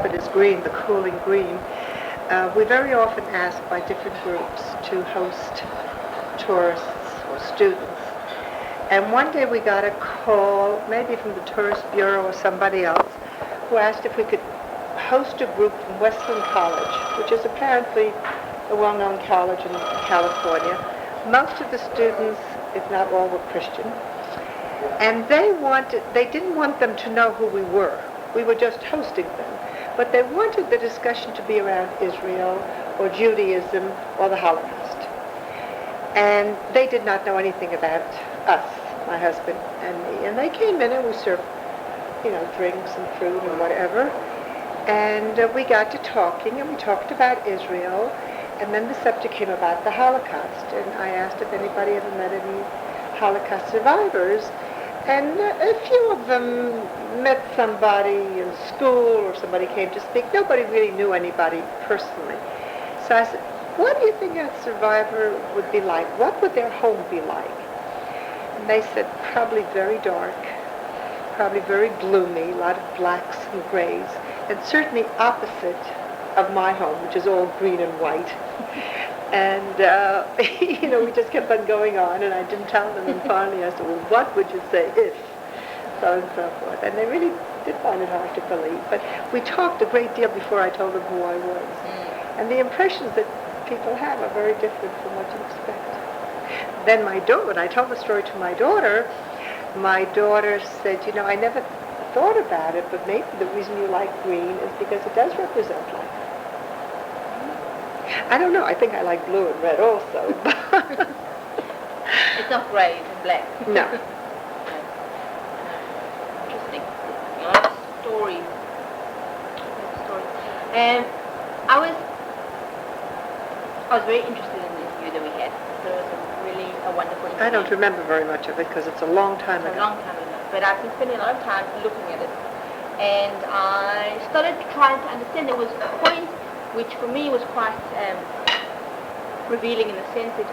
It is green, the cooling green. We're very often asked by different groups to host tourists or students. And one day we got a call, maybe from the Tourist Bureau or somebody else, who asked if we could host a group from Westland College, which is apparently a well-known college in California. Most of the students, if not all, were Christian. And they didn't want them to know who we were. We were just hosting them. But they wanted the discussion to be around Israel or Judaism or the Holocaust. And they did not know anything about us, my husband and me. And they came in and we served, drinks and fruit and whatever. And we got to talking and we talked about Israel. And then the subject came about the Holocaust. And I asked if anybody ever met any Holocaust survivors. And a few of them met somebody in school or somebody came to speak. Nobody really knew anybody personally. So I said, what do you think a survivor would be like? What would their home be like? And they said, probably very dark, probably very gloomy, a lot of blacks and grays, and certainly opposite of my home, which is all green and white. And, we just kept on going on, and I didn't tell them. And finally I said, well, what would you say if? So and so forth. And they really did find it hard to believe. But we talked a great deal before I told them who I was. And the impressions that people have are very different from what you expect. Then when I told the story to my daughter said, I never thought about it, but maybe the reason you like green is because it does represent life. I don't know. I think I like blue and red also. It's not grey and black. No. Interesting. A lot of stories. And I was very interested in the interview that we had. So it was really a wonderful interview. I don't remember very much of it because it's a long time ago. A long time ago. But I've been spending a lot of time looking at it. And I started trying to understand. There was a point which for me was quite revealing in the sense that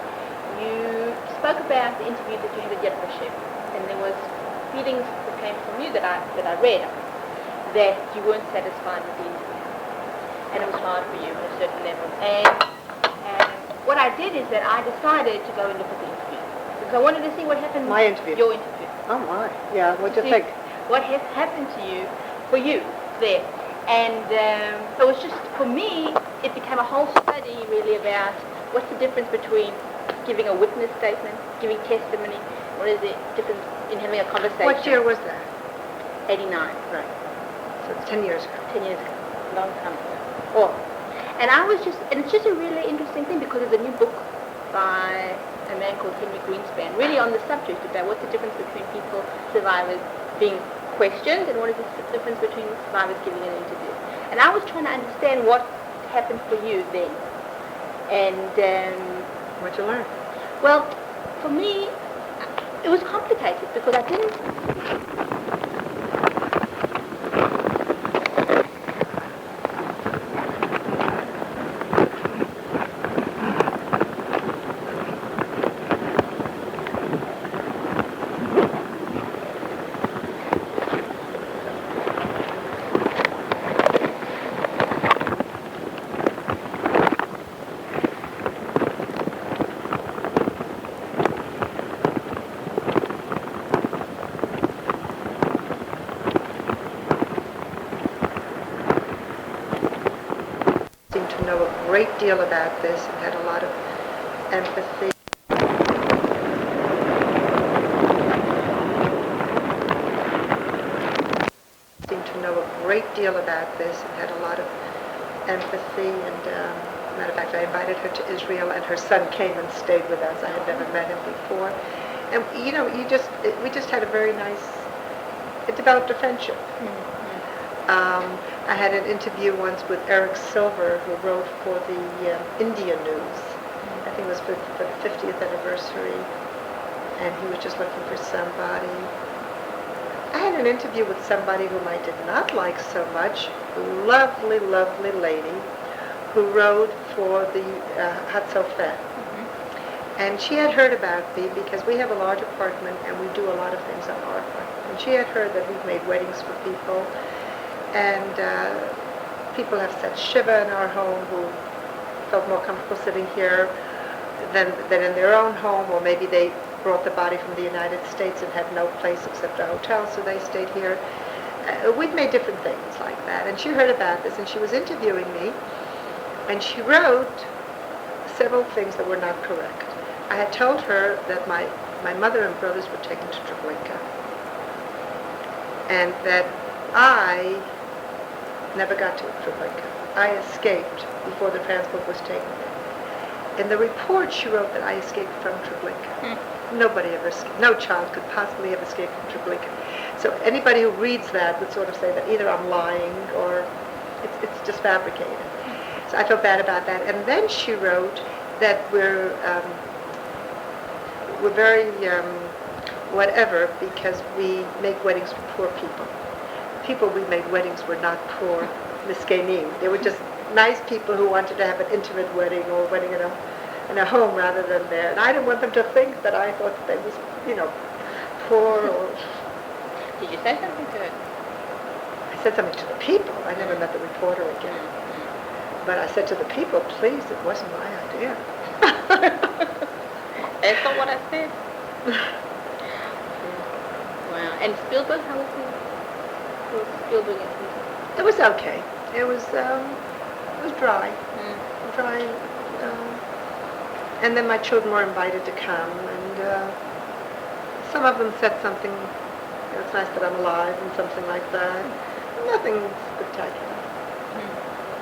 you spoke about the interview that you had at Yad Vashem, and there was feelings that came from you that I read, that you weren't satisfied with the interview, and it was hard for you at a certain level. And what I did is that I decided to go and look at the interview, because I wanted to see what happened. My interview? Your interview. Oh my, yeah, what'd you think? What has happened to you, for you, there. And it was just, for me, it became a whole study really about what's the difference between giving a witness statement, giving testimony, what is the difference in having a conversation. What year was that? 89. Right. So it's 10 years ago. 10 years ago. A long time ago. Oh. And it's just a really interesting thing because there's a new book by a man called Henry Greenspan, really on the subject about what's the difference between people, survivors, being questioned, and what is the difference between survivors giving an interview. And I was trying to understand what happened for you then. And what'd you learn? Well, for me, it was complicated because I didn't. Great deal about this and had a lot of empathy. Seemed to know a great deal about this and had a lot of empathy. And matter of fact, I invited her to Israel, and her son came and stayed with us. I had never met him before, and we just had a very nice. It developed a friendship. I had an interview once with Eric Silver, who wrote for the India News. I think it was for the 50th anniversary, and he was just looking for somebody. I had an interview with somebody whom I did not like so much, a lovely, lovely lady, who wrote for the Hatzofeh. And she had heard about me because we have a large apartment and we do a lot of things on our apartment. And she had heard that we've made weddings for people. And people have said Shiva in our home who felt more comfortable sitting here than in their own home, or maybe they brought the body from the United States and had no place except a hotel, so they stayed here. We've made different things like that, and she heard about this, and she was interviewing me, and she wrote several things that were not correct. I had told her that my mother and brothers were taken to Treblinka, and that I never got to Treblinka. I escaped before the transport was taken. In the report, she wrote that I escaped from Treblinka. Nobody ever escaped. No child could possibly have escaped from Treblinka. So anybody who reads that would sort of say that either I'm lying or it's just fabricated. So I felt bad about that. And then she wrote that we're very whatever because we make weddings for poor people. People we made weddings were not poor miskenim. They were just nice people who wanted to have an intimate wedding or a wedding in a home rather than there. And I didn't want them to think that I thought that they was, poor or... Did you say something to it? I said something to the people. I never met the reporter again. But I said to the people, please, it wasn't my idea. That's not what I said. Wow. And Spielberg, how was it? Spielberg and It was okay. It was dry. Dry. And then my children were invited to come, and some of them said something, it's nice that I'm alive, and something like that. Nothing spectacular.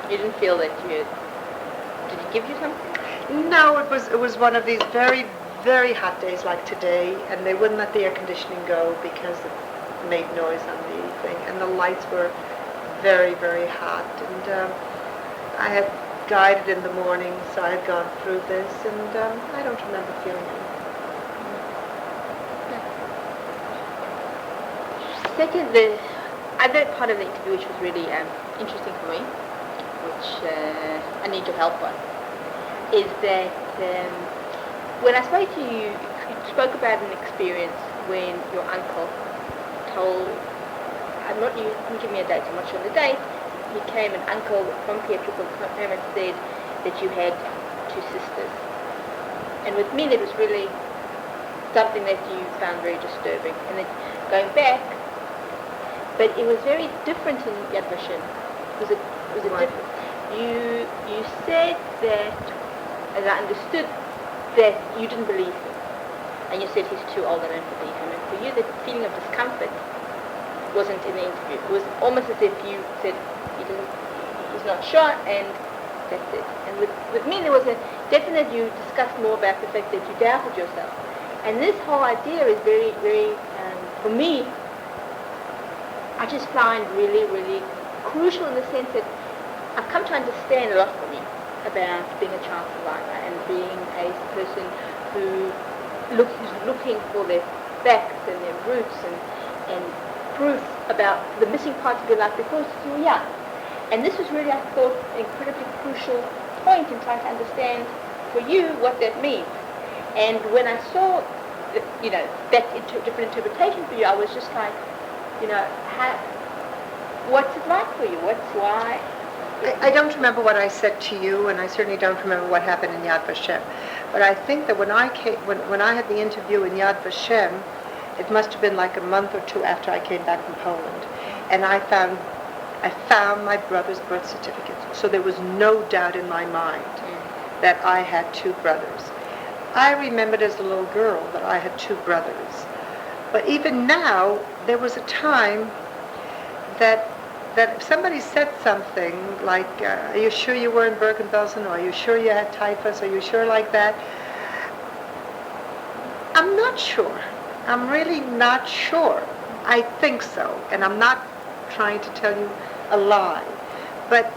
You didn't feel that did he give you something? No, it was one of these very, very hot days like today, and they wouldn't let the air conditioning go because it made noise on the thing, and the lights were very, very hot, and I had guided in the morning, so I had gone through this, and I don't remember feeling anything. Second, the other part of the interview which was really interesting for me, which I need your help on, is that when I spoke to you, you spoke about an experience when your uncle told, you didn't give me a date, I'm not sure the date, he came, an uncle from Theatrical came and said that you had two sisters. And with me that was really something that you found very disturbing. And then going back, but it was very different in Yad Vashem. Was it different? You said that, as I understood, that you didn't believe him. And you said he's too old and I don't believe him. And for you, the feeling of discomfort wasn't in the interview. It was almost as if you said he's not sure, and that's it. And with me, there was a definite, you discussed more about the fact that you doubted yourself. And this whole idea is very, very, for me, I just find really, really crucial in the sense that I've come to understand a lot for me about being a child survivor and being a person who's looking for their facts and their roots and proof about the missing parts of your life because you were young. And this was really, I thought, an incredibly crucial point in trying to understand for you what that means. And when I saw, that different interpretation for you, I was just like, what's it like for you? Why? I don't remember what I said to you, and I certainly don't remember what happened in Yad Vashem. But I think that when I had the interview in Yad Vashem, it must have been like a month or two after I came back from Poland, and I found my brother's birth certificate. So there was no doubt in my mind that I had two brothers. I remembered as a little girl that I had two brothers. But even now, there was a time that if somebody said something like, are you sure you were in Bergen-Belsen, or are you sure you had typhus, are you sure like that? I'm not sure. I'm really not sure. I think so, and I'm not trying to tell you a lie. But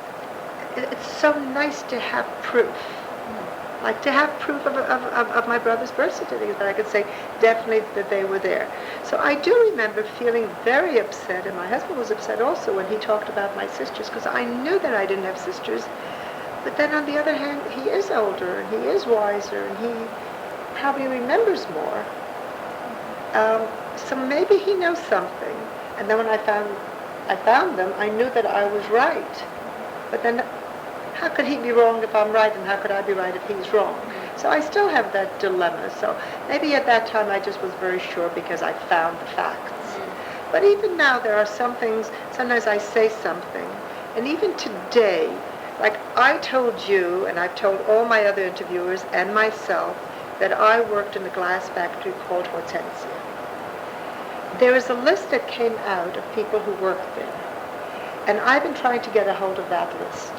it's so nice to have proof. Like to have proof of my brother's birth certificate, that I could say definitely that they were there. So I do remember feeling very upset, and my husband was upset also when he talked about my sisters, because I knew that I didn't have sisters. But then on the other hand, he is older, and he is wiser, and he probably remembers more. So maybe he knows something. And then when I found them, I knew that I was right. But then how could he be wrong if I'm right, and how could I be right if he's wrong? So I still have that dilemma. So maybe at that time I just was very sure because I found the facts. But even now there are some things, sometimes I say something, and even today, like I told you, and I've told all my other interviewers and myself, that I worked in a glass factory called Hortensia. There is a list that came out of people who worked there. And I've been trying to get a hold of that list.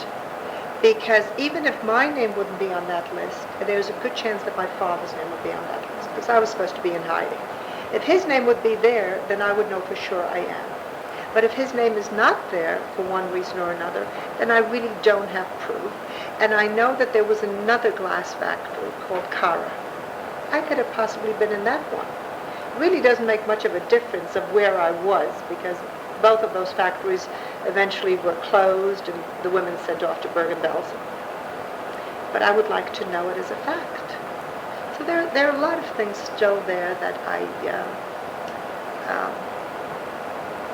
Because even if my name wouldn't be on that list, there's a good chance that my father's name would be on that list, because I was supposed to be in hiding. If his name would be there, then I would know for sure I am. But if his name is not there, for one reason or another, then I really don't have proof. And I know that there was another glass factory called Kara. I could have possibly been in that one. It really doesn't make much of a difference of where I was, because both of those factories eventually were closed and the women sent off to Bergen-Belsen. But I would like to know it as a fact. So there are a lot of things still there that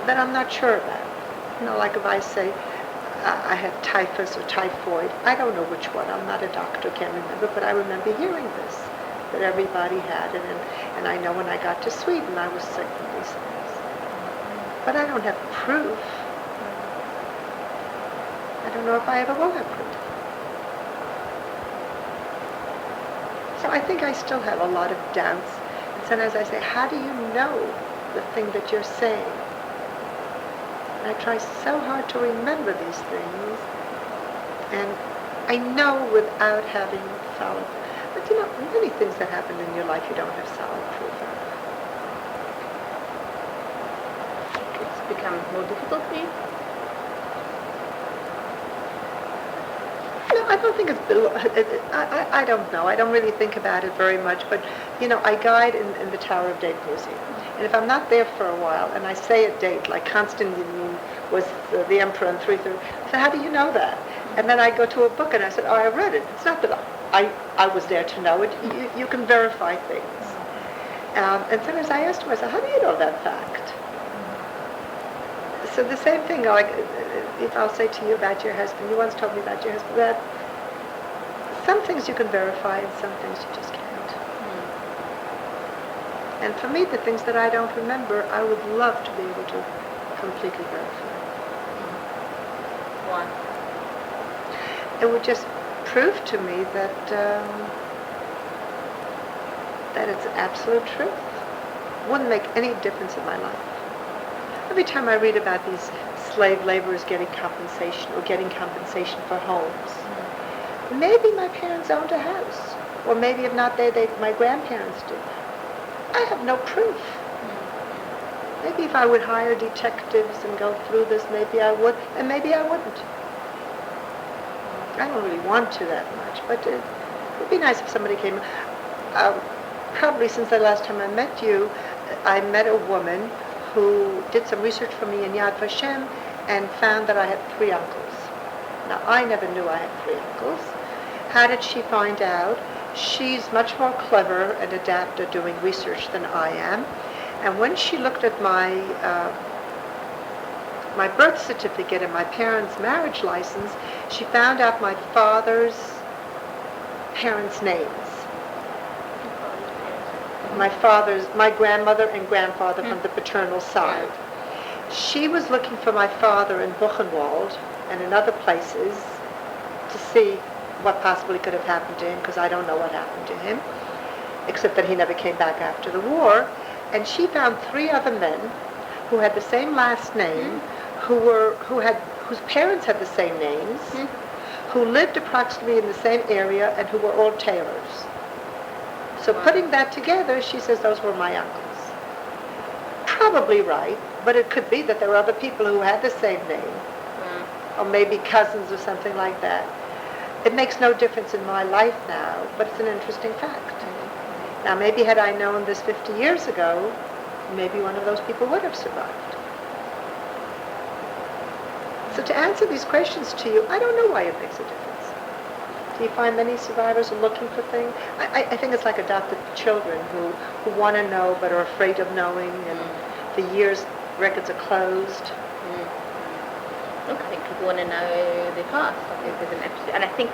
that I'm not sure about. You know, like if I say I had typhus or typhoid, I don't know which one. I'm not a doctor, can't remember, but I remember hearing this, that everybody had it, and I know when I got to Sweden I was sick from these things. But I don't have proof. I don't know if I ever will have proof. So I think I still have a lot of doubts. And sometimes I say, how do you know the thing that you're saying? And I try so hard to remember these things. And I know without having solid. But you know, many things that happen in your life you don't have solid proof of. It's become more difficult for you? No, I don't think I don't know. I don't really think about it very much. But, you know, I guide in the Tower of Date Museum. And if I'm not there for a while, and I say a date, like Constantine was the emperor in 330, I said, how do you know that? And then I go to a book and I said, oh, I read it. It's not that I was there to know it. You can verify things. And sometimes I asked myself, how do you know that fact? So the same thing, like if I'll say to you about your husband, you once told me about your husband, that some things you can verify and some things you just can't. And for me, the things that I don't remember, I would love to be able to completely verify. Why? It would just prove to me that that it's absolute truth. Wouldn't make any difference in my life. Every time I read about these slave laborers getting compensation or getting compensation for homes, maybe my parents owned a house, or maybe if not my grandparents did. I have no proof. Maybe if I would hire detectives and go through this, maybe I would, and maybe I wouldn't. I don't really want to that much, but it would be nice if somebody came. Probably since the last time I met you, I met a woman who did some research for me in Yad Vashem and found that I had 3 uncles. Now, I never knew I had 3 uncles. How did she find out? She's much more clever and adept at doing research than I am. And when she looked at my birth certificate and my parents' marriage license, she found out my father's parents' names. My grandmother and grandfather from the paternal side. She was looking for my father in Buchenwald and in other places to see what possibly could have happened to him, because I don't know what happened to him, except that he never came back after the war. And she found 3 other men who had the same last name, whose parents had the same names, who lived approximately in the same area, and who were all tailors. So putting that together, she says those were my uncles. Probably right, but it could be that there were other people who had the same name, or maybe cousins or something like that. It makes no difference in my life now, but it's an interesting fact. Now, maybe had I known this 50 years ago, maybe one of those people would have survived. So to answer these questions to you, I don't know why it makes a difference. Do you find many survivors are looking for things? I think it's like adopted children who want to know but are afraid of knowing, and for years records are closed. Look, I think people want to know their past. I think there's an absolute, and I think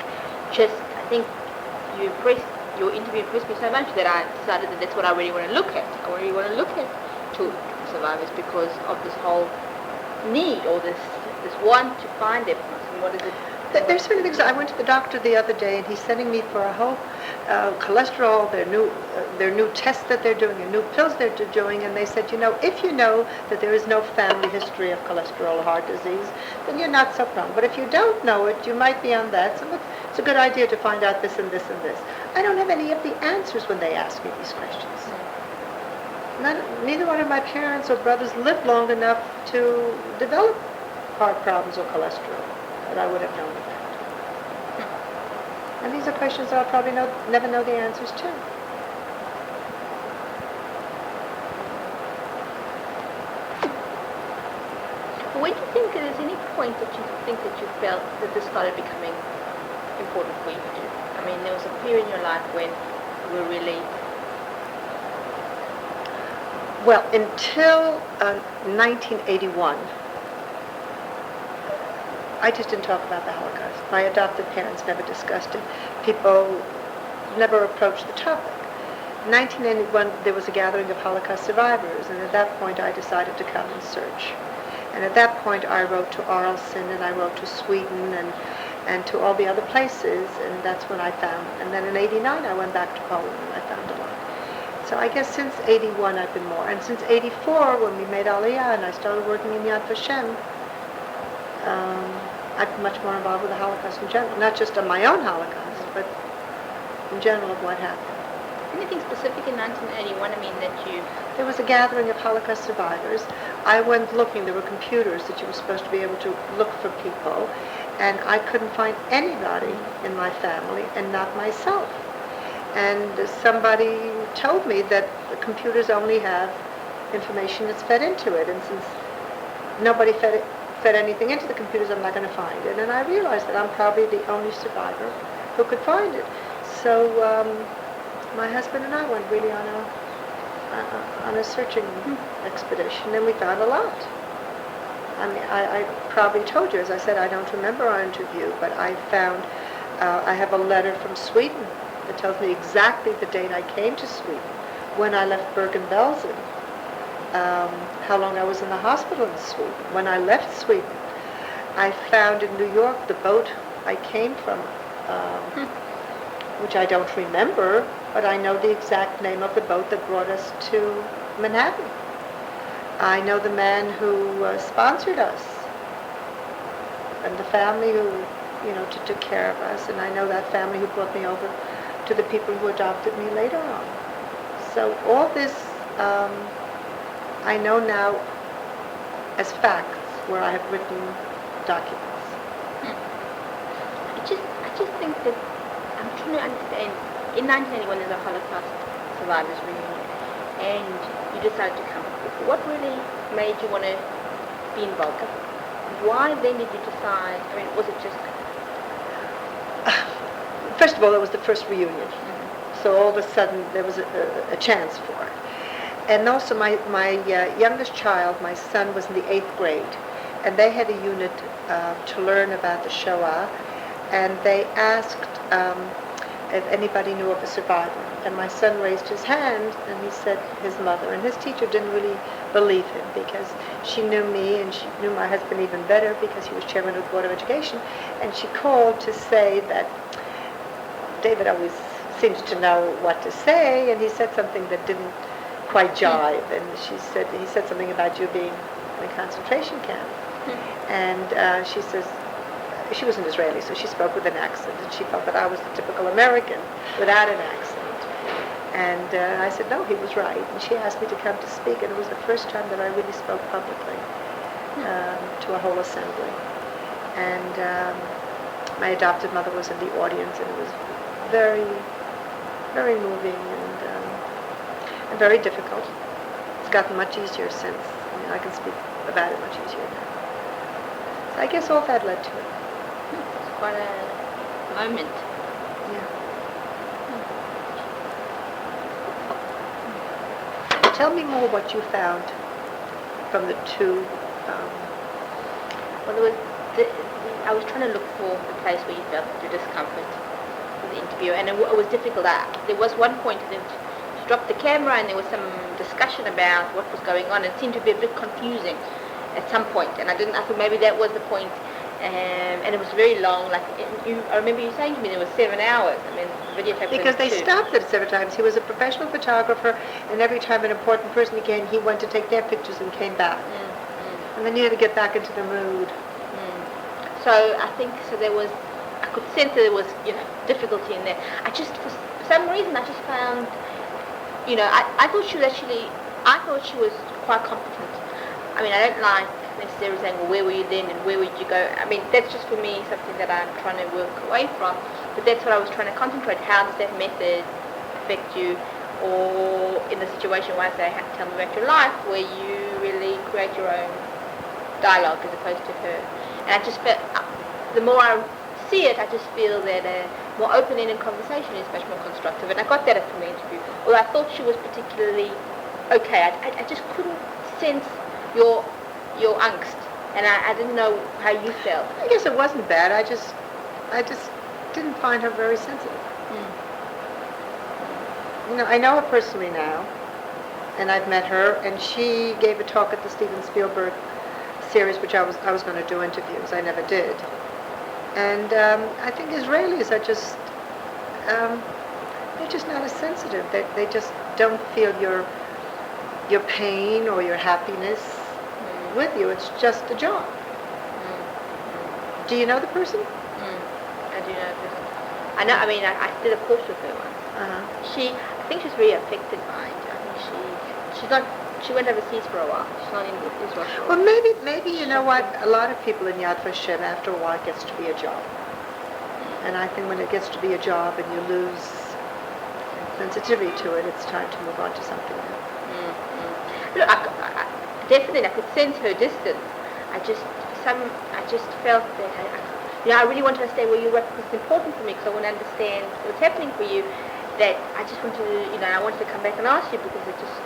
your interview impressed me so much that I decided that that's what I really want to look at. I really want to look at children survivors because of this whole need or this want to find their past. And what is it? There's certain things. I went to the doctor the other day, and he's sending me for a whole cholesterol, their new tests that they're doing, and new pills they're doing, and they said, if you know that there is no family history of cholesterol or heart disease, then you're not so prone. But if you don't know it, you might be on that. So it's a good idea to find out this and this and this. I don't have any of the answers when they ask me these questions. Neither one of my parents or brothers lived long enough to develop heart problems or cholesterol that I would have known about. And these are questions that I'll probably never know the answers to. When do you think there's any point that you think that you felt that this started becoming important for you to do? I mean, there was a period in your life when you were really... Well, until 1981, I just didn't talk about the Holocaust. My adopted parents never discussed it. People never approached the topic. In 1981, there was a gathering of Holocaust survivors, and at that point I decided to come and search. And at that point I wrote to Arlesund, and I wrote to Sweden, and to all the other places, and that's when I found. And then in 89 I went back to Poland, and I found a lot. So I guess since 81 I've been more. And since 84, when we made Aliyah and I started working in Yad Vashem, I've been much more involved with the Holocaust in general. Not just on my own Holocaust, but in general of what happened. Anything specific in 1981, I mean, that you... There was a gathering of Holocaust survivors. I went looking. There were computers that you were supposed to be able to look for people. And I couldn't find anybody in my family and not myself. And somebody told me that the computers only have information that's fed into it. And since nobody fed anything into the computers, I'm not going to find it. And I realized that I'm probably the only survivor who could find it. So my husband and I went really on a searching expedition, and we found a lot. I mean, I probably told you, as I said, I don't remember our interview, but I found, I have a letter from Sweden that tells me exactly the date I came to Sweden, when I left Bergen-Belsen, how long I was in the hospital in Sweden. When I left Sweden, I found in New York the boat I came from, which I don't remember, but I know the exact name of the boat that brought us to Manhattan. I know the man who sponsored us, and the family who, took care of us, and I know that family who brought me over to the people who adopted me later on. So all this I know now as facts, where I have written documents. I just think that I'm trying to understand. In 1981, there's a Holocaust survivors reunion, and you decided to come. What really made you want to be involved? Why then did you decide? I mean, was it just? First of all, it was the first reunion, so all of a sudden there was a chance for it. And also my youngest child, my son, was in the 8th grade, and they had a unit to learn about the Shoah, and they asked if anybody knew of a survivor. And my son raised his hand, and he said his mother. And his teacher didn't really believe him, because she knew me, and she knew my husband even better, because he was chairman of the Board of Education. And she called to say that David always seems to know what to say, and he said something that didn't quite jive. And he said something about you being in a concentration camp. And she says, she was an Israeli, so she spoke with an accent, and she felt that I was the typical American without an accent. And I said, no, he was right. And she asked me to come to speak, and it was the first time that I really spoke publicly to a whole assembly. And my adopted mother was in the audience, and it was very, very moving and very difficult. It's gotten much easier since. I mean, I can speak about it much easier now. So I guess all that led to it. It's quite a moment. Yeah. Tell me more what you found from the two. Well, there was I was trying to look for the place where you felt the discomfort for the interview, and it was difficult. There was one point that she dropped the camera, and there was some discussion about what was going on. It seemed to be a bit confusing at some point, and I thought maybe that was the point. And it was very long. Like I remember you saying to me there was 7 hours. I mean, the videotape. Because they stopped it 7 times. He was a professional photographer, and every time an important person came, he went to take their pictures and came back. And then you had to get back into the mood. So I think I could sense that there was difficulty in there. For some reason I just found, I thought she was quite competent. I mean, I don't like necessarily saying, well, where were you then and where would you go? I mean, that's just for me something that I'm trying to work away from. But that's what I was trying to concentrate. How does that method affect you? Or in the situation where I say, tell me about your life, where you really create your own dialogue as opposed to her. And I just felt, the more I see it, I just feel that a more open-ended conversation is much more constructive. And I got that from the interview. Although I thought she was particularly okay. I just couldn't sense your angst, and I didn't know how you felt. I guess it wasn't bad. I just didn't find her very sensitive. I know her personally now, and I've met her, and she gave a talk at the Steven Spielberg series, which I was going to do interviews. I never did. And I think Israelis are just they're just not as sensitive. They just don't feel your pain or your happiness with you. It's just a job. Do you know the person? I do know the person. I know. I mean, I did a course with her once. I think she's very affected by it. I think she's not. She went overseas for a while. She's not in Israel. Well, maybe you know what? A lot of people in Yad Vashem, after a while, it gets to be a job. And I think when it gets to be a job and you lose sensitivity to it, it's time to move on to something new. Look, definitely, I could sense her distance. I just felt that I really wanted to stay where you were because it's important for me because I want to understand what's happening for you. That I just wanted to, I wanted to come back and ask you because it just.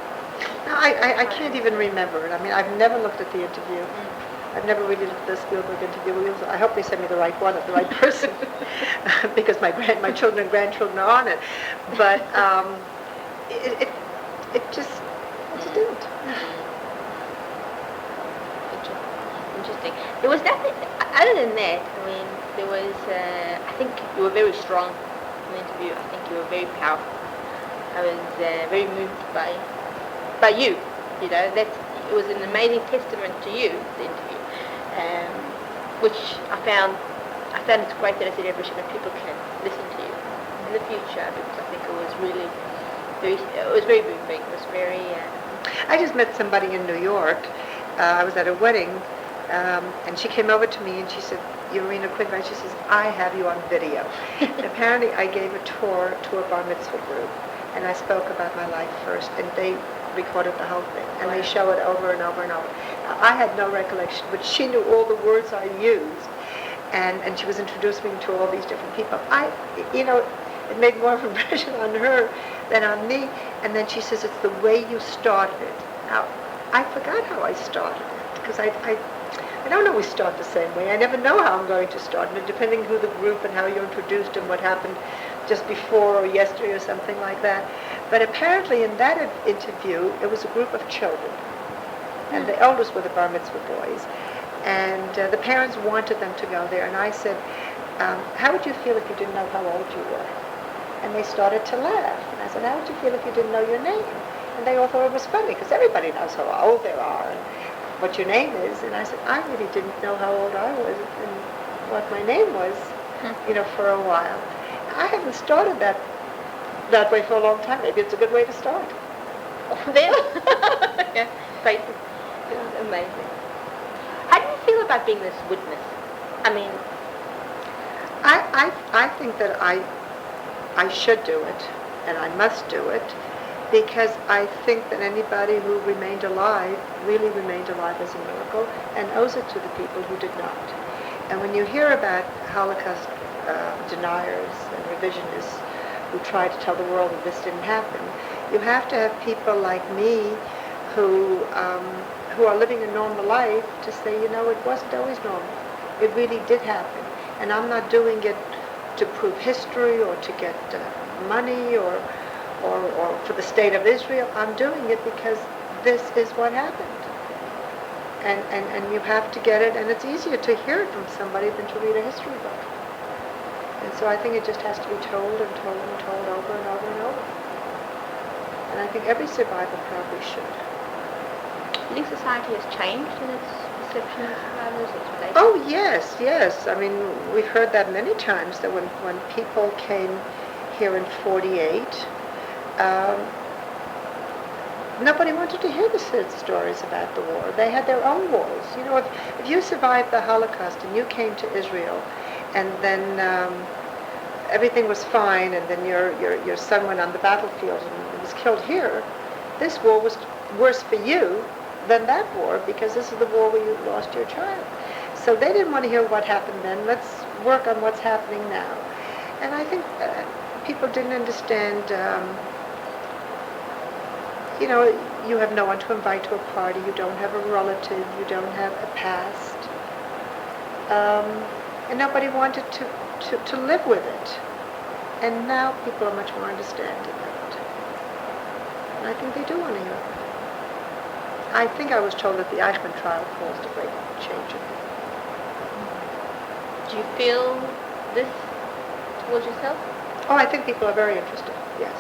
No, I can't even remember it. I mean, I've never looked at the interview. I've never really looked at the Spielberg interview. I hope they send me the right one of the right person because my children and grandchildren are on it. But it just didn't. Interesting. There was nothing other than that. I mean, there was. I think you were very strong in the interview. I think you were very powerful. I was very moved by you. That it was an amazing testament to you, the interview, which I found it's great that it's in every show that people can listen to you in the future because I think it was really very moving. It was very. I just met somebody in New York. I was at a wedding, and she came over to me and she said, "You're Rina Qwint, right?" She says, "I have you on video." And apparently, I gave a tour to a bar mitzvah group, and I spoke about my life first, and they recorded the whole thing, and they show it over and over and over. Now, I had no recollection, but she knew all the words I used, and she was introducing me to all these different people. It made more of an impression on her than on me. And then she says, "It's the way you started it." Now, I forgot how I started it because I don't always start the same way. I never know how I'm going to start, and depending who the group and how you're introduced and what happened just before or yesterday or something like that. But apparently in that interview, it was a group of children, and the elders were the bar mitzvah boys, and the parents wanted them to go there. And I said, "How would you feel if you didn't know how old you were?" And they started to laugh. And I said, "How would you feel if you didn't know your name?" And they all thought it was funny because everybody knows how old they are and what your name is. And I said, "I really didn't know how old I was and what my name was, for a while." I haven't started that way for a long time. Maybe it's a good way to start. There? Yeah, great. It's amazing. How do you feel about being this witness? I mean, I think that I should do it, and I must do it, because I think that anybody who remained alive really remained alive as a miracle and owes it to the people who did not. And when you hear about Holocaust deniers and revisionists who try to tell the world that this didn't happen, you have to have people like me who are living a normal life to say, it wasn't always normal. It really did happen. And I'm not doing it to prove history or to get money or for the state of Israel. I'm doing it because this is what happened. And you have to get it, and it's easier to hear it from somebody than to read a history book. And so I think it just has to be told and told and told over and over and over. And I think every survivor probably should. Do you think society has changed in its perception of survivors? Oh, yes. I mean, we've heard that many times, that when people came here in 48, nobody wanted to hear the sad stories about the war. They had their own wars. You know, if you survived the Holocaust and you came to Israel, and then everything was fine, and then your son went on the battlefield and was killed here, this war was worse for you than that war, because this is the war where you lost your child. So they didn't want to hear what happened then. Let's work on what's happening now. And I think people didn't understand, you have no one to invite to a party, you don't have a relative, you don't have a past. And nobody wanted to live with it. And now people are much more understanding of it. And I think they do want to hear it. I think I was told that the Eichmann trial caused a great change in me. Do you feel this towards yourself? Oh, I think people are very interested, yes.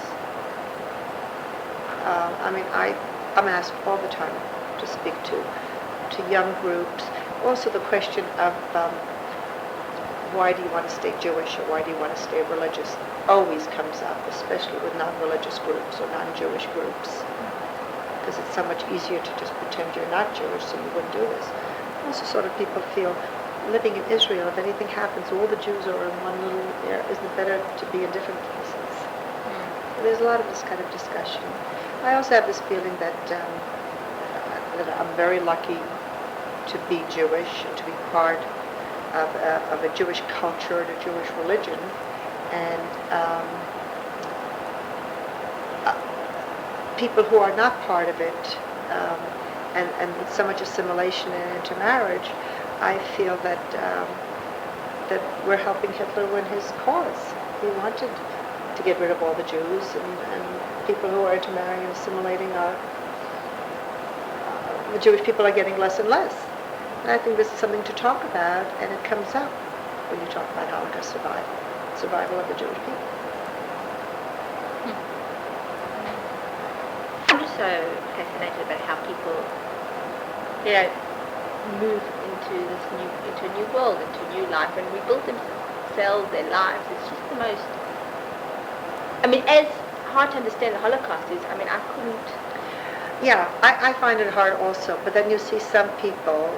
I'm asked all the time to speak to young groups. Also the question of why do you want to stay Jewish or why do you want to stay religious always comes up, especially with non-religious groups or non-Jewish groups. Because it's so much easier to just pretend you're not Jewish, so you wouldn't do this. Also sort of people feel, living in Israel, if anything happens, all the Jews are in one little area, isn't it better to be in different places? So there's a lot of this kind of discussion. I also have this feeling that I'm very lucky to be Jewish and to be part of a Jewish culture and a Jewish religion. And people who are not part of it, and with so much assimilation and intermarriage, I feel that we're helping Hitler win his cause. He wanted to get rid of all the Jews, and people who are intermarrying and assimilating the Jewish people are getting less and less. And I think this is something to talk about, and it comes up when you talk about Holocaust survival of the Jewish people. I'm just so fascinated about how people, move into a new world, into a new life, and rebuild themselves, their lives. It's just the most. As hard to understand the Holocaust is, I couldn't. Yeah, I find it hard also. But then you see some people.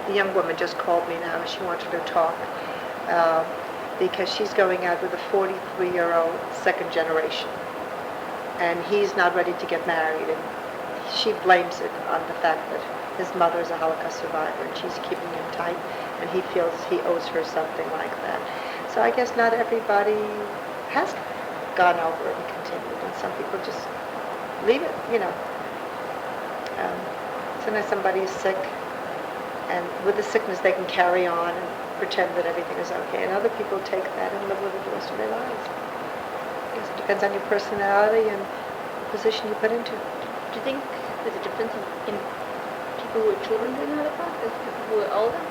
The young woman just called me now. She wanted to talk because she's going out with a 43-year-old second generation, and he's not ready to get married, and she blames it on the fact that his mother is a Holocaust survivor, and she's keeping him tight, and he feels he owes her something like that. So I guess not everybody has gone over and continued, and some people just leave it, Sometimes somebody is sick, and with the sickness they can carry on and pretend that everything is okay, and other people take that and live with it the rest of their lives. I guess it depends on your personality and the position you put into. Do you think there's a difference in people who are children during the Holocaust as people who are older?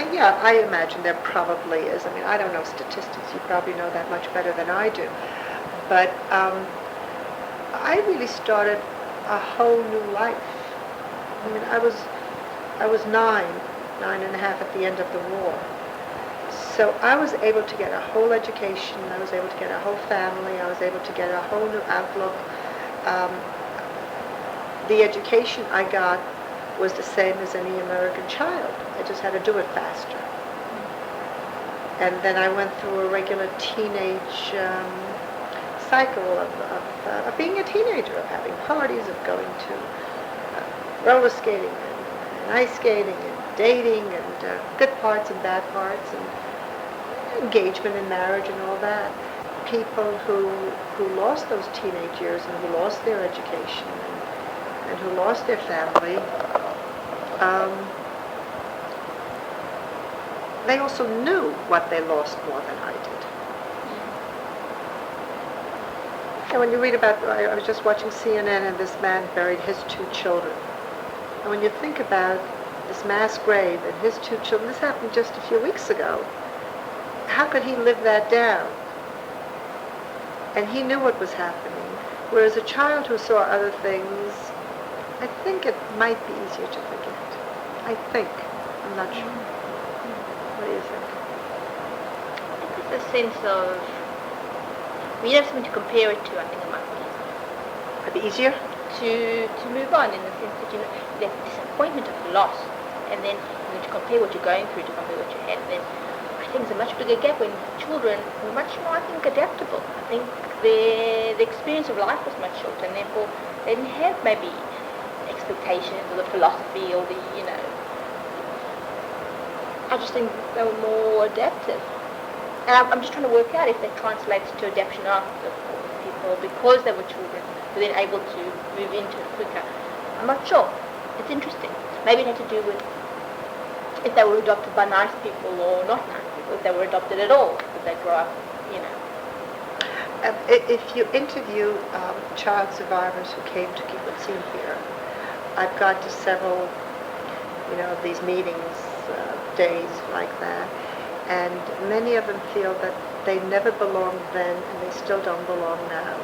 I imagine there probably is. I don't know statistics. You probably know that much better than I do. But I really started a whole new life. I was 9.5 at the end of the war. So I was able to get a whole education. I was able to get a whole family. I was able to get a whole new outlook. The education I got was the same as any American child. I just had to do it faster. And then I went through a regular teenage cycle of being a teenager, of having parties, of going to roller skating and ice skating and dating and good parts and bad parts and engagement in marriage and all that. People who lost those teenage years and who lost their education and who lost their family they also knew what they lost more than I did. And when you read about, I was just watching CNN, and this man buried his 2 children. And when you think about this mass grave and his 2 children, this happened just a few weeks ago. How could he live that down? And he knew what was happening. Whereas a child who saw other things, I think it might be easier to forget. I think. I'm not sure. What do you think? I think it's a sense of, when you have something to compare it to, I think it might be easier. Might be easier? To move on, in the sense that you know, that disappointment of loss, and then you need to compare what you're going through to compare what you had. Then I think there's a much bigger gap when children were much more, I think, adaptable. I think the experience of life was much shorter, and therefore they didn't have maybe expectations or the philosophy or the, you know. I just think they were more adaptive. And I'm just trying to work out if that translates to adaptation after for people because they were children, were then able to move into it quicker. I'm not sure. It's interesting. Maybe it had to do with if they were adopted by nice people or not nice people, if they were adopted at all, if they grow up, you know. If you interview child survivors who came to Qwint here, I've gone to several, you know, these meetings, days like that, and many of them feel that they never belonged then and they still don't belong now.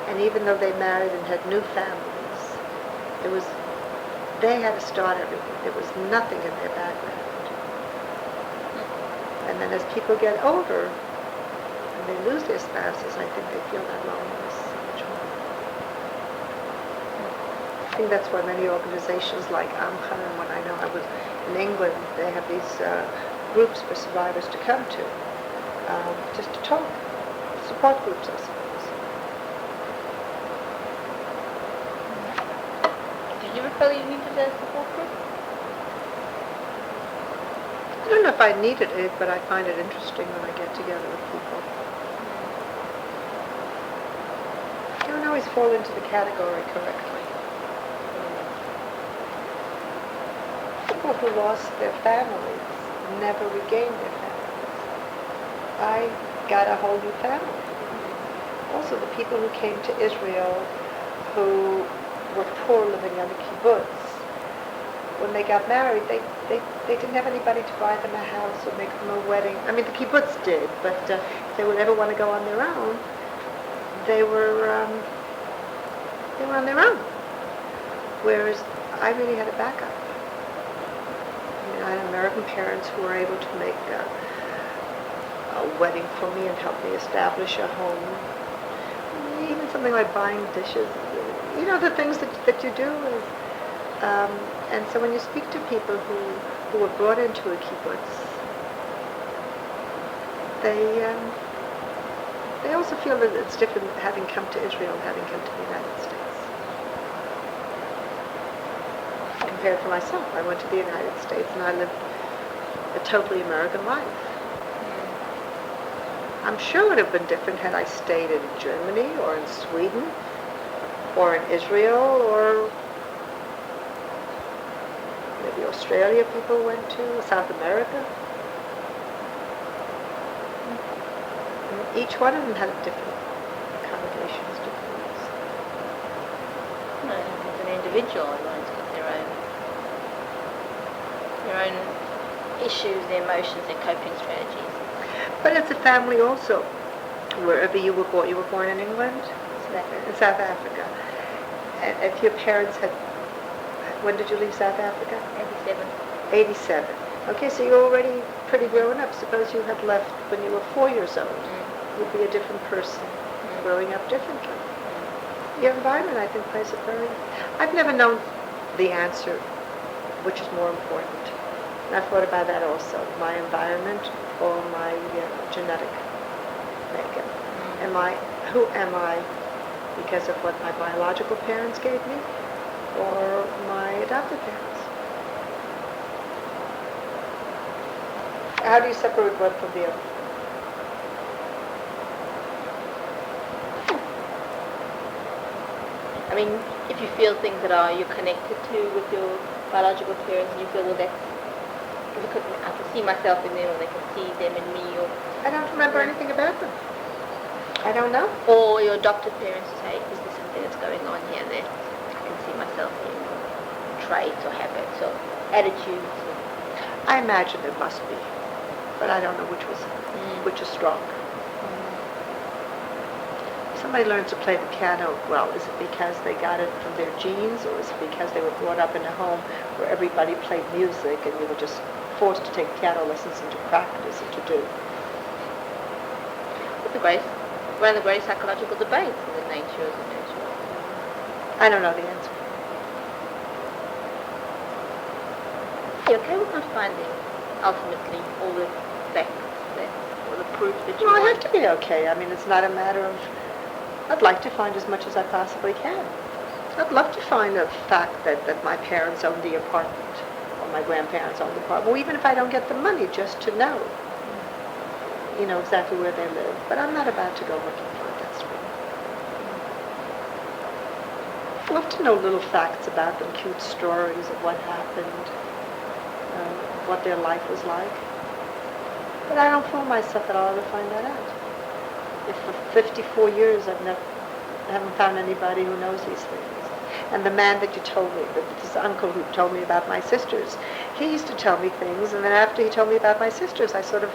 And even though they married and had new families, they had to start everything. There was nothing in their background. And then as people get older and they lose their spouses, I think they feel that loneliness so much more. I think that's why many organizations like Amcha, and when I know I was in England, they have these groups for survivors to come to, just to talk, support groups, I suppose. Did you ever feel you needed a support group? I don't know if I needed it, but I find it interesting when I get together with people. I don't always fall into the category correctly. People who lost their families never regained their families. I got a whole new family. Also, the people who came to Israel who were poor living on the kibbutz, when they got married, they didn't have anybody to buy them a house or make them a wedding. I mean, the kibbutz did, but if they would ever want to go on their own, they were on their own. Whereas I really had a backup. I had American parents who were able to make a wedding for me and help me establish a home. Even something like buying dishes, you know, the things that you do. And so when you speak to people who were brought into a kibbutz, they also feel that it's different having come to Israel and having come to the United States. Compared to myself, I went to the United States and I lived a totally American life. I'm sure it would have been different had I stayed in Germany or in Sweden or in Israel or maybe Australia people went to, South America. And each one of them had different accommodations, different ways. No, as an individual, everyone's got their own issues, their emotions, their coping strategies. But as a family also, wherever you were born in England? In South Africa. And if your parents had, when did you leave South Africa? 87. 87. Okay, so you're already pretty grown up. Suppose you had left when you were 4 years old. You'd be a different person, growing up differently. Your environment, I think, plays a very... I've never known the answer, which is more important. And I've thought about that also, my environment or my genetic makeup. Who am I because of what my biological parents gave me or my adopted parents? How do you separate one from the other? I mean, if you feel things that you're connected to with your biological parents, and you feel, well, that's because I can see myself in them, or they can see them in me, or I don't remember anything about them. I don't know. or your adopted parents say, is there something that's going on here that I can see myself in, traits or habits or attitudes? I imagine it must be, but I don't know which is stronger. Somebody learns to play the piano well. Is it because they got it from their genes, or is it because they were brought up in a home where everybody played music and you were just forced to take piano lessons and to practice and to do? One of the great psychological debates in the nature of the nature. I don't know the answer. Are you okay with not finding ultimately all the facts or the proof that you Well, I want? have to be okay. I mean, it's not a matter of... I'd like to find as much as I possibly can. I'd love to find the fact that my parents owned the apartment, or my grandparents owned the apartment, or even if I don't get the money, just to know, exactly where they live. But I'm not about to go looking for it, that's true. I'd love to know little facts about them, cute stories of what happened, what their life was like. But I don't fool myself that I'll ever find that out. If for 54 years I haven't found anybody who knows these things. And the man that you told me, this uncle who told me about my sisters, he used to tell me things, and then after he told me about my sisters, I sort of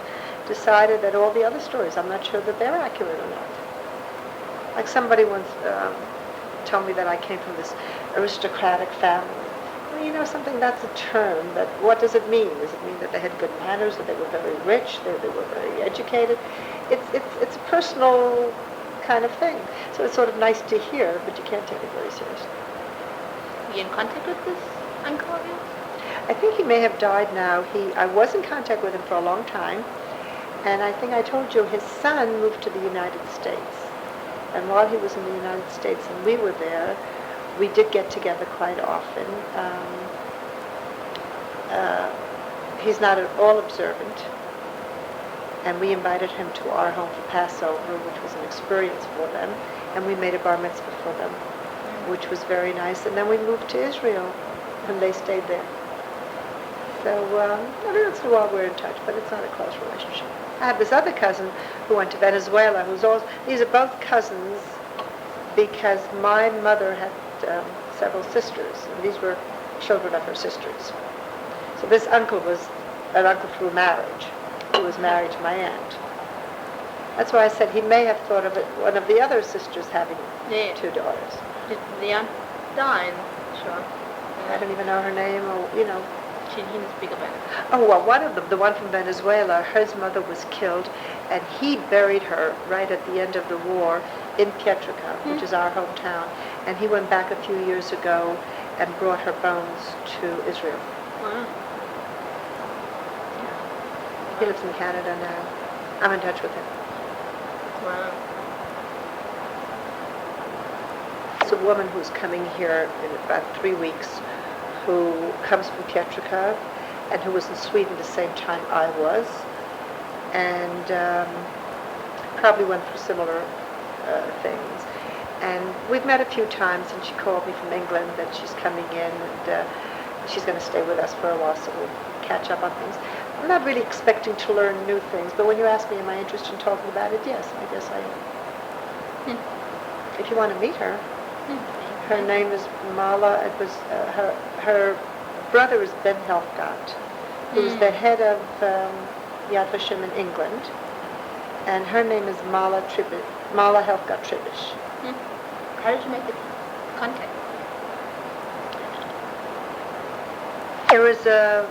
decided that all the other stories, I'm not sure that they're accurate or not. Like somebody once told me that I came from this aristocratic family. Well, something, that's a term, but what does it mean? Does it mean that they had good manners, that they were very rich, that they were very educated? It's a personal kind of thing. So it's sort of nice to hear, but you can't take it very seriously. Are you in contact with this uncle of yours? I think he may have died now. I was in contact with him for a long time, and I think I told you his son moved to the United States. And while he was in the United States and we were there, we did get together quite often. He's not at all observant, and we invited him to our home for Passover, which was an experience for them, and we made a bar mitzvah for them, which was very nice. And then we moved to Israel, and they stayed there. So every once in a while we're in touch, but it's not a close relationship. I have this other cousin who went to Venezuela, these are both cousins because my mother had several sisters, and these were children of her sisters. So this uncle was an uncle through marriage. He was married to my aunt. That's why I said he may have thought of it, one of the other sisters having two daughters. Did the aunt die? Sure. I don't even know her name, or He didn't speak about it. Oh, well, one of them, the one from Venezuela, his mother was killed, and he buried her right at the end of the war in Pietrika, which is our hometown. And he went back a few years ago and brought her bones to Israel. Wow. He lives in Canada now. I'm in touch with him. Wow. It's a woman who's coming here in about 3 weeks, who comes from Pietrika and who was in Sweden the same time I was, and probably went through similar things. And we've met a few times, and she called me from England that she's coming in, and she's going to stay with us for a while, so we'll catch up on things. I'm not really expecting to learn new things, but when you ask me, am I interested in talking about it? Yes, I guess I am. If you want to meet her, her name is Mala. It was her brother is Ben Helfgott, who's the head of Yad Vashem in England, and her name is Mala Helfgott Tribish. How did you make the contact? There is a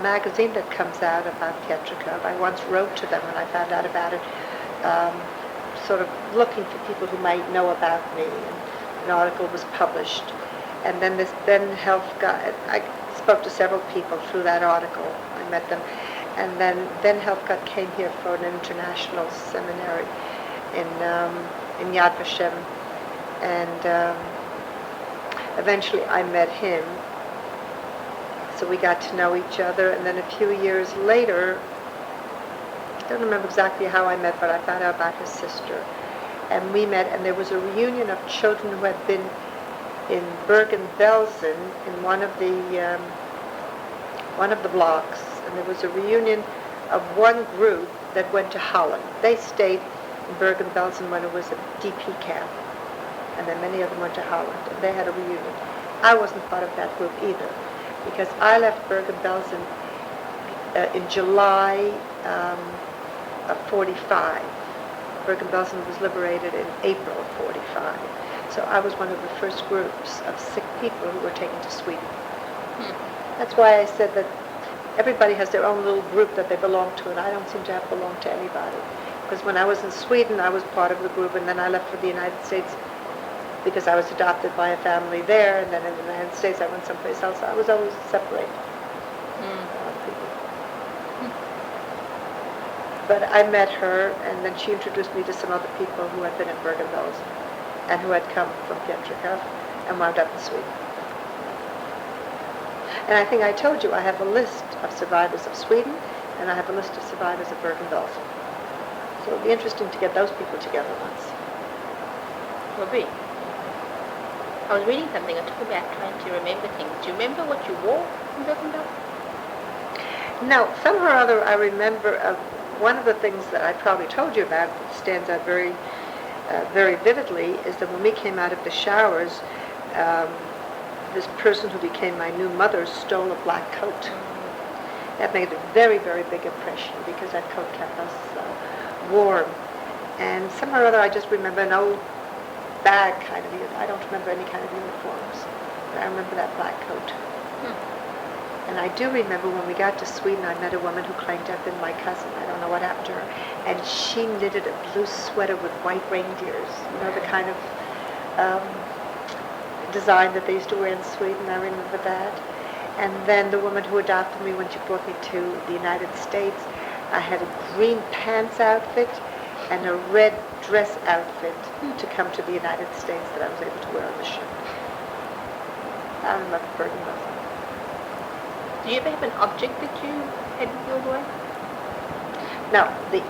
magazine that comes out about Pietrika. I once wrote to them when I found out about it, sort of looking for people who might know about me. And an article was published, and then I spoke to several people through that article. I met them, and then Helfgott came here for an international seminary in Yad Vashem, and eventually I met him. So we got to know each other, and then a few years later, I don't remember exactly how I met, but I found out about his sister. And we met, and there was a reunion of children who had been in Bergen-Belsen in one of the one of the blocks, and there was a reunion of one group that went to Holland. They stayed in Bergen-Belsen when it was a DP camp, and then many of them went to Holland, and they had a reunion. I wasn't part of that group either, because I left Bergen-Belsen in July of 45. Bergen-Belsen was liberated in April of 45. So I was one of the first groups of sick people who were taken to Sweden. That's why I said that everybody has their own little group that they belong to, and I don't seem to have belonged to anybody. Because when I was in Sweden, I was part of the group, and then I left for the United States because I was adopted by a family there, and then in the United States I went someplace else. I was always separated. But I met her, and then she introduced me to some other people who had been in Bergen-Belsen and who had come from Pietrikov and wound up in Sweden. And I think I told you I have a list of survivors of Sweden, and I have a list of survivors of Bergen-Belsen. So it'll be interesting to get those people together once. Will be. I was reading something, I took it back trying to remember things. Do you remember what you wore in Bergen-Belsen? Now, somehow or other I remember one of the things that I probably told you about that stands out very vividly is that when we came out of the showers, this person who became my new mother stole a black coat. That made a very, very big impression because that coat kept us warm. And somehow or other I just remember an old bag kind of, I don't remember any kind of uniforms, but I remember that black coat. And I do remember when we got to Sweden, I met a woman who claimed to have been my cousin. I don't know what happened to her. And she knitted a blue sweater with white reindeers, you know, the kind of design that they used to wear in Sweden. I remember that. And then the woman who adopted me when she brought me to the United States, I had a green pants outfit and a red dress outfit to come to the United States that I was able to wear on the ship. I remember Bergen-Belsen. Do you ever have an object that you had with you all the way? Now, the